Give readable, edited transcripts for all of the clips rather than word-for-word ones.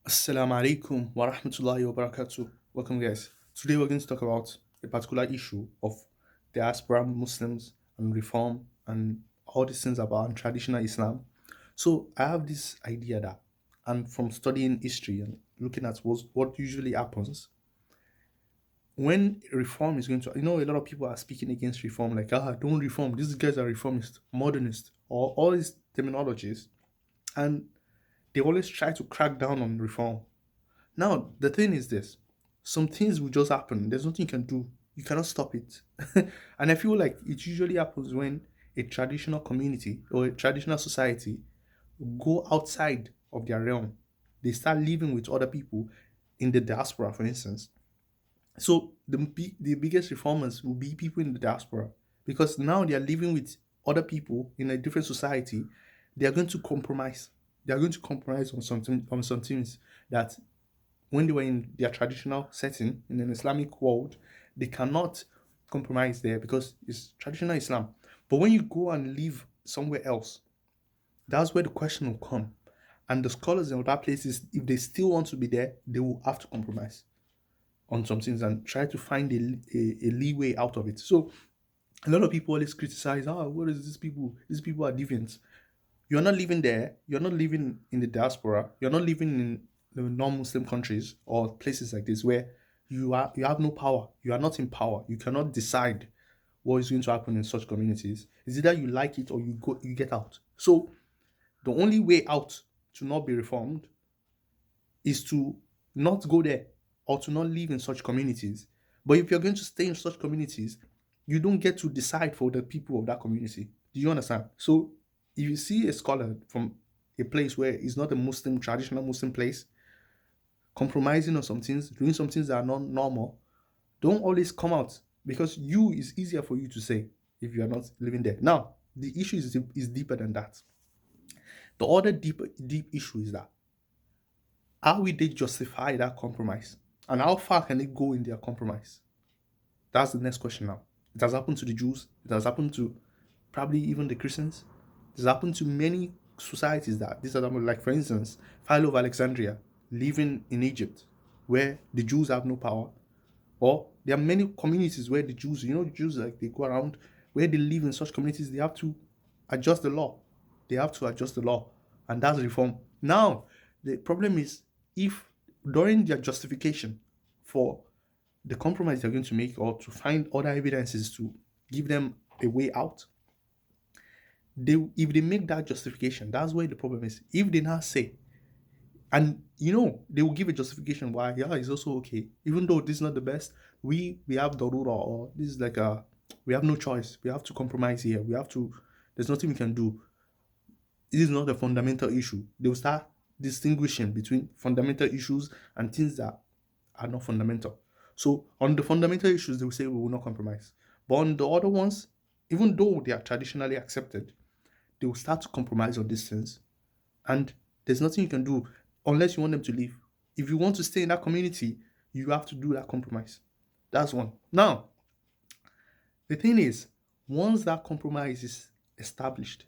Assalamu alaikum wa rahmatullahi wa barakatuh. Welcome, guys. Today, we're going to talk about a particular issue of diaspora Muslims and reform and all these things about traditional Islam. So, I have this idea that, and from studying history and looking at what usually happens when reform is going to, a lot of people are speaking against reform, like, don't reform. These guys are reformist, modernist, or all these terminologies, and they always try to crack down on reform. Now, the thing is this: some things will just happen. There's nothing you can do. You cannot stop it. And I feel like it usually happens when a traditional community or a traditional society go outside of their realm. They start living with other people in the diaspora, for instance. So the biggest reformers will be people in the diaspora because now they are living with other people in a different society. They are going to compromise. They are going to compromise on some things that when they were in their traditional setting in an Islamic world, they cannot compromise there because it's traditional Islam. But when you go and live somewhere else, that's where the question will come. And the scholars in other places, if they still want to be there, they will have to compromise on some things and try to find a leeway out of it. So a lot of people always criticize, what is these people? These people are deviants. You're not living there. You're not living in the diaspora. You're not living in the non-Muslim countries or places like this where you have no power. You are not in power. You cannot decide what is going to happen in such communities. It's either you like it or you get out. So the only way out to not be reformed is to not go there or to not live in such communities. But if you're going to stay in such communities, you don't get to decide for the people of that community. Do you understand? So if you see a scholar from a place where it's not a Muslim, traditional Muslim place, compromising on some things, doing some things that are not normal, don't always come out because you is easier for you to say if you are not living there. Now, the issue is deeper than that. The other deep issue is that how will they justify that compromise? And how far can they go in their compromise? That's the next question now. It has happened to the Jews. It has happened to probably even the Christians. It has happened to many societies that these are like, for instance, Philo of Alexandria living in Egypt, where the Jews have no power. Or there are many communities where the Jews, the Jews, like, they go around where they live in such communities, they have to adjust the law. They have to adjust the law. And that's reform. Now, the problem is if during their justification for the compromise they're going to make or to find other evidences to give them a way out, if they make that justification, that's where the problem is. If they now say, and they will give a justification why, yeah, it's also okay, even though this is not the best. We have darura, or this is like a, we have no choice. We have to compromise here. We have to. There's nothing we can do. It is not a fundamental issue. They will start distinguishing between fundamental issues and things that are not fundamental. So on the fundamental issues, they will say we will not compromise. But on the other ones, even though they are traditionally accepted, they will start to compromise on these things. And there's nothing you can do unless you want them to leave. If you want to stay in that community, you have to do that compromise. That's one. Now, the thing is, once that compromise is established,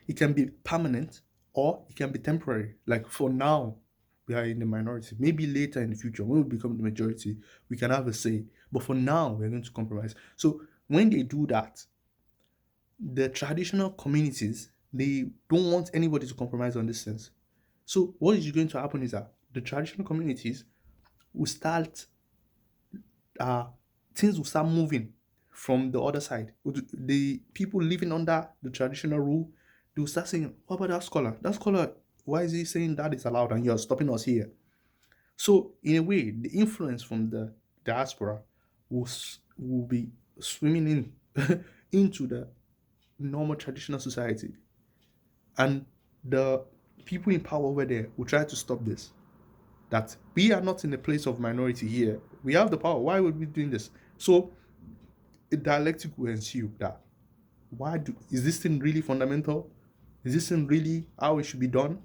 it can be permanent or it can be temporary. Like for now, we are in the minority. Maybe later in the future, when we become the majority, we can have a say. But for now, we're going to compromise. So when they do that, the traditional communities, they don't want anybody to compromise on this sense. So what is going to happen is that the traditional communities will start, uh, things will start moving from the other side. The people living under the traditional rule, they will start saying, what about that scholar? That scholar, why is he saying that is allowed and you're stopping us here? So in a way, the influence from the diaspora will be swimming in into the normal traditional society. And the people in power over there will try to stop this. That we are not in a place of minority here. We have the power. Why would we be doing this? So a dialectic will ensue that is this thing really fundamental? Is this thing really how it should be done?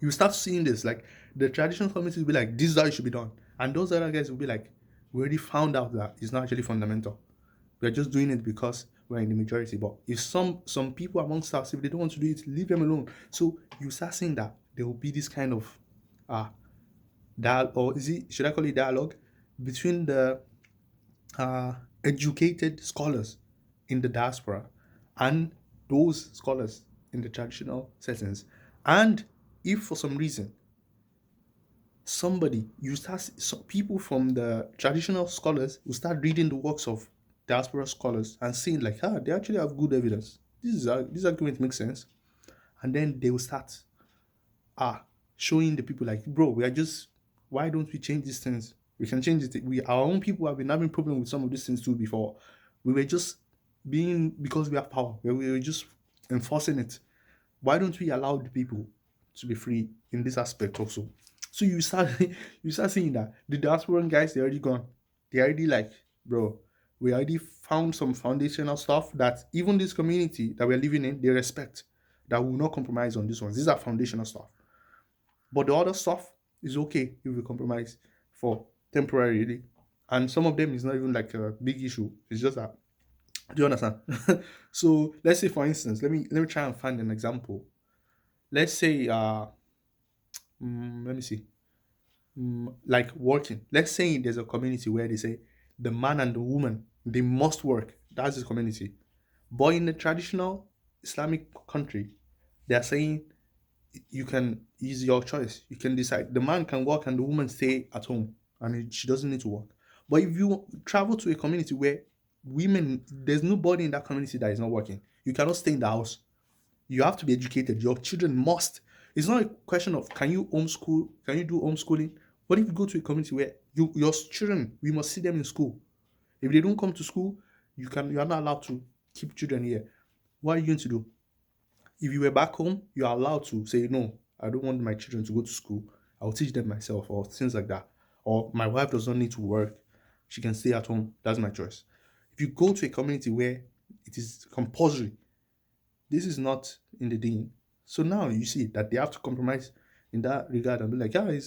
You start seeing this, like the traditional community will be like, this is how it should be done. And those other guys will be like, we already found out that it's not actually fundamental. We're just doing it because we're in the majority. But if some people amongst us, if they don't want to do it, leave them alone. So you start seeing that there will be this kind of or is it, should I call it dialogue, between the uh, educated scholars in the diaspora and those scholars in the traditional settings. And if for some reason somebody, you start, some people from the traditional scholars will start reading the works of diaspora scholars and seeing like, ah, they actually have good evidence. This argument makes sense. And then they will start ah showing the people like, bro, we are just, why don't we change these things? We can change it. We, our own people have been having problem with some of these things too before. We were just being, because we have power, we were just enforcing it. Why don't we allow the people to be free in this aspect also? So you start you start seeing that the diasporan guys, they're already gone. They're already like, bro, we already found some foundational stuff that even this community that we're living in, they respect, that will not compromise on this one. These are foundational stuff. But the other stuff is okay if we compromise for temporarily. And some of them is not even like a big issue. It's just that, do you understand? So let's say for instance, let me try and find an example. Let's say let me see. Like working. Let's say there's a community where they say the man and the woman, they must work. That's the community. But in the traditional Islamic country, they are saying you can, use your choice. You can decide. The man can work and the woman stay at home and she doesn't need to work. But if you travel to a community where women, there's nobody in that community that is not working, you cannot stay in the house. You have to be educated. Your children must. It's not a question of can you homeschool, can you do homeschooling? What if you go to a community where your children, we must see them in school. If they don't come to school, you are not allowed to keep children here. What are you going to do? If you were back home, you are allowed to say, no, I don't want my children to go to school. I'll teach them myself, or things like that. Or my wife does not need to work. She can stay at home. That's my choice. If you go to a community where it is compulsory, this is not in the deen. So now you see that they have to compromise in that regard and be like, yeah,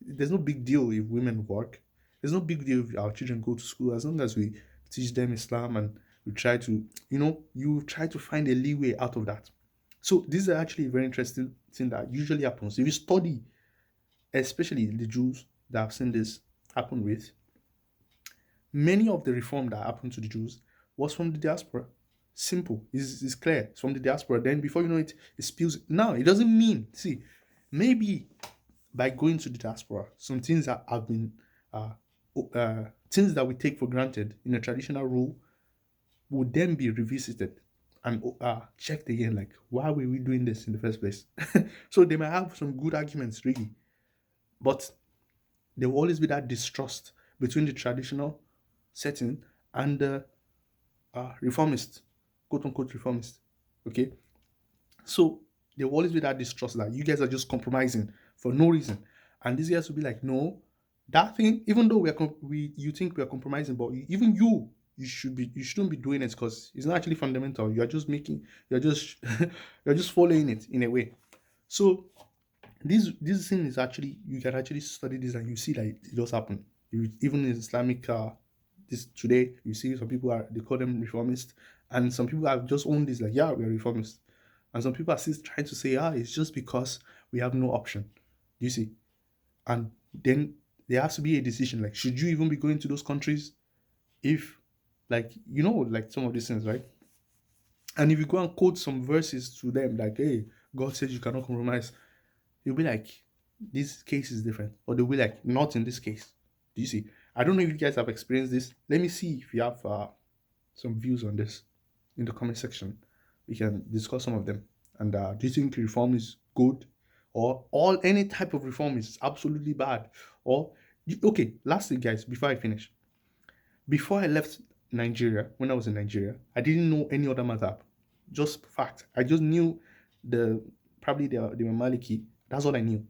there's no big deal if women work. There's no big deal if our children go to school, as long as we teach them Islam and we try to, you try to find a leeway out of that. So this is actually a very interesting thing that usually happens. If you study, especially the Jews that I've seen this happen with, many of the reform that happened to the Jews was from the diaspora. Simple. It's clear. It's from the diaspora. Then before you know it, it spills. Now, it doesn't mean, see, maybe by going to the diaspora, some things that have been, things that we take for granted in a traditional rule would then be revisited and checked again, like, why were we doing this in the first place? So they might have some good arguments, really. But there will always be that distrust between the traditional setting and the reformist, quote unquote reformist. Okay, so there will always be that distrust that you guys are just compromising for no reason, and these guys will be like, no, that thing. Even though you think we are compromising, but even you shouldn't be doing it because it's not actually fundamental. You are just making, you're just you're just following it in a way. So this thing is actually, you can actually study this and you see that it does happen. Even in Islamic this today, you see some people are, they call them reformists, and some people have just owned this like, yeah, we're reformists, and some people are still trying to say, it's just because we have no option. You see, and then there has to be a decision, like, should you even be going to those countries if, like, like some of these things, right? And if you go and quote some verses to them, like, hey, God says you cannot compromise, you'll be like, this case is different. Or they'll be like, not in this case. Do you see? I don't know if you guys have experienced this. Let me see if you have some views on this in the comment section. We can discuss some of them. And do you think reform is good? Or any type of reform is absolutely bad? Or, okay, lastly, guys, before I finish. Before I left Nigeria, when I was in Nigeria, I didn't know any other madhab. Just fact. I just knew the probably the Maliki. That's all I knew.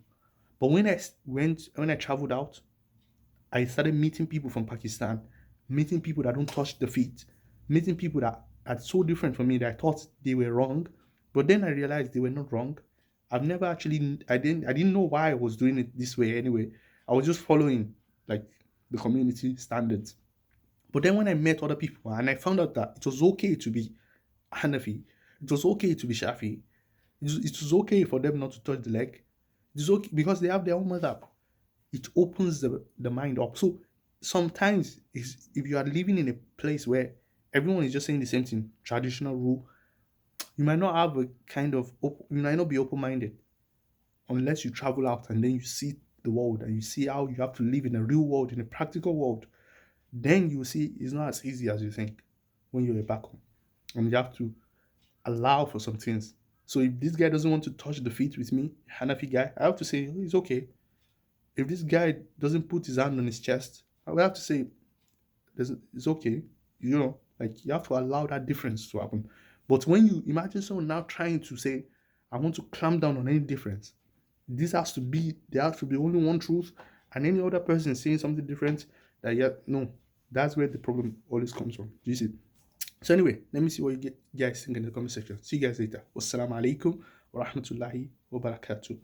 But when I traveled out, I started meeting people from Pakistan, meeting people that don't touch the feet, meeting people that are so different from me that I thought they were wrong. But then I realized they were not wrong. I've never actually, I didn't know why I was doing it this way anyway. I was just following like the community standards. But then when I met other people and I found out that it was okay to be Hanafi, it was okay to be Shafi, it was okay for them not to touch the leg. It's okay because they have their own madhab. It opens the mind up. So sometimes if you are living in a place where everyone is just saying the same thing, traditional rule, you might not have a kind of you might not be open minded unless you travel out and then you see the world and you see how you have to live in a real world, in a practical world. Then you see it's not as easy as you think when you're back home, and you have to allow for some things. So if this guy doesn't want to touch the feet with me, Hanafi guy, I have to say, "Oh, it's okay." If this guy doesn't put his hand on his chest, I will have to say, it's okay. Like you have to allow that difference to happen. But when you imagine someone now trying to say, I want to clamp down on any difference, there has to be only one truth, and any other person saying something different, that, yeah, no, that's where the problem always comes from. Do you see? So anyway, let me see what you guys think in the comment section. See you guys later. Wassalamu alaikum wa rahmatullahi wa barakatuh.